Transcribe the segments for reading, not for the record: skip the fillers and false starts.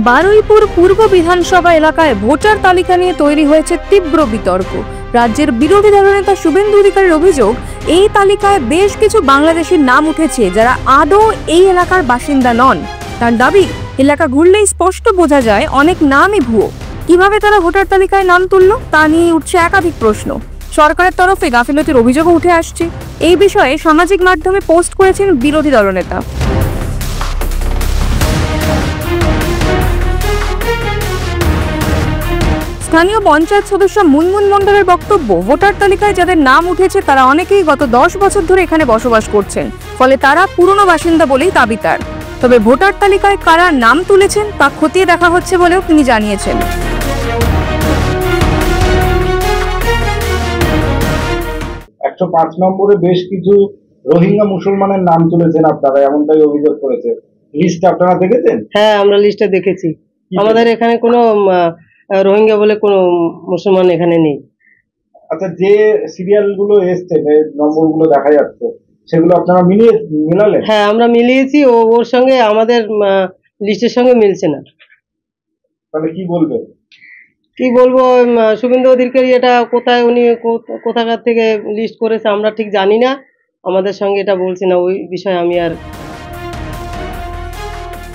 বারুইপুর পূর্ব বিধানসভা এলাকায় ভোটার তালিকা নিয়ে তৈরি হয়েছে তীব্র বিতর্ক। রাজ্যের বিরোধী দলনেতা শুভেন্দু অধিকারীর অভিযোগ, এই তালিকায় বেশ কিছু বাংলাদেশির নাম উঠেছে যারা আদৌ এই এলাকার বাসিন্দা নন। তার দাবি, এলাকা ঘুরলেই স্পষ্ট বোঝা যায় অনেক নামই ভুয়ো। কিভাবে তারা ভোটার তালিকায় নাম তুলল তা নিয়ে উঠছে একাধিক প্রশ্ন। সরকারের তরফে গাফিলতির অভিযোগও উঠে আসছে। এই বিষয়ে সামাজিক মাধ্যমে পোস্ট করেছেন বিরোধী দলনেতা। স্থানীয় পঞ্চায়েত সদস্য মুনমুন মণ্ডলের বক্তব্য, ভোটার তালিকায় যাদের নাম উঠেছে তারা অনেকেই গত 10 বছর ধরে এখানে বসবাস করছেন, ফলে তারা পুরনো বাসিন্দা বলেই দাবি তার। তবে ভোটার তালিকায় কারা নাম তুলেছেন তা খতিয়ে দেখা হচ্ছে বলেও তিনি জানিয়েছেন। 105 নম্বরে বেশ কিছু রোহিঙ্গা মুসলমানের নাম তুলেছেন আপনারা, এমনটাই অভিযোগ করেছে। লিস্ট আপনারা দেখেছেন? হ্যাঁ, আমরা লিস্টটা দেখেছি। আমাদের এখানে কোনো রোহিঙ্গা বলে কোনো মুসলমান এখানে নেই। আচ্ছা, যে সিরিয়াল গুলো এসছে, নম্বর গুলো দেখা যাচ্ছে, সেগুলো আপনারা মিলালেন? হ্যাঁ, আমরা মিলিয়েছি। ওর সঙ্গে আমাদের লিস্টের সঙ্গে মিলছে না। তাহলে কি বলবেন? কি বলবো, শুভেন্দু অধিকারী এটা কোথায়, উনি কোথাকার থেকে লিস্ট করেছে আমরা ঠিক জানি না। আমাদের সঙ্গে এটা বলছে না, ওই বিষয়ে আমি আর।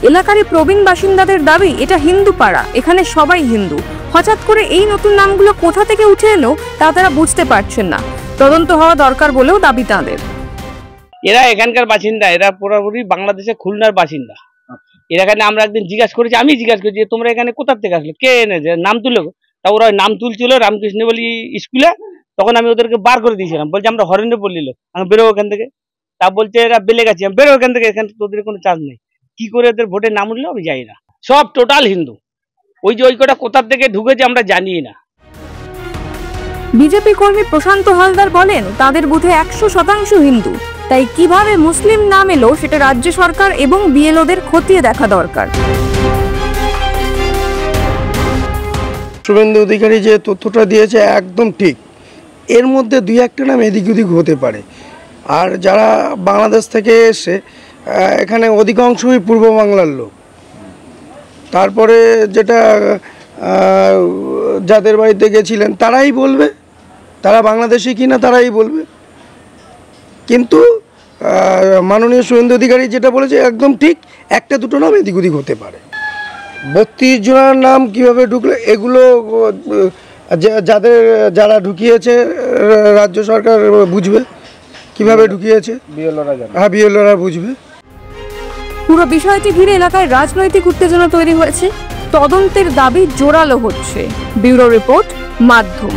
এলাকারই প্রবীণ বাসিন্দাদের দাবি, এটা হিন্দু পাড়া, এখানে সবাই হিন্দু। হঠাৎ করে এই নতুন নামগুলো কোথা থেকে উঠে এলো তা তারা বুঝতে পারছেন না। তদন্ত হওয়া দরকার বলেও দাবি তাদের। এরা এখানকার বাসিন্দা, এরা পুরোপুরি বাংলাদেশের খুলনার বাসিন্দা। এখানে আমরা একদিন জিজ্ঞাসা করেছি, আমি জিজ্ঞাসা করছি তোমরা এখানে কোথা থেকে আসলে, কে এনেছে, নাম তুলে। তা ওরা নাম তুলছিল রামকৃষ্ণ বলি স্কুলে। তখন আমি ওদেরকে বার করে দিয়েছিলাম, বলছি আমরা হরেন্দ্রপল্লী লোক, আমি বেরো ওখান থেকে। তা বলছে এরা বেলে গেছি, আমি বেরো ওখান থেকে, এখানে তোদের কোনো চার্জ নেই। কি করে এদের ভোটের নাম উঠলো আমি জানি না। সব টোটাল হিন্দু। ওই যে ওই কটা কোথা থেকে ঢুকেছে আমরা জানি না। বিজেপি কর্মী প্রশান্ত হালদার বলেন, তাদের বুথে 100% হিন্দু, তাই কিভাবে মুসলিম নাম এলো সেটা রাজ্য সরকার এবং বিএলওদের খতিয়ে দেখা দরকার। শুভেন্দু অধিকারী যে তথ্যটা দিয়েছে একদম ঠিক। এর মধ্যে 2-1টা নাম এদিক ওদিক হতে পারে। আর যারা বাংলাদেশ থেকে এসে এখানে অধিকাংশই পূর্ব বাংলার লোক। তারপরে যেটা যাদের বাড়িতে গেছিলেন তারাই বলবে, তারা বাংলাদেশি কিনা তারাই বলবে। কিন্তু মাননীয় শুভেন্দু অধিকারী যেটা বলেছে একদম ঠিক, 1-2টো নাম এদিক ওদিক হতে পারে। 32 জনের নাম কিভাবে ঢুকলো, এগুলো যারা ঢুকিয়েছে রাজ্য সরকার বুঝবে কিভাবে ঢুকিয়েছে, হ্যাঁ বিএলওরা বুঝবে। পুরো বিষয়টি ঘিরে এলাকায় রাজনৈতিক উত্তেজনা তৈরি হয়েছে। তদন্তের দাবি জোরালো হচ্ছে। ব্যুরো রিপোর্ট, মাধ্যম।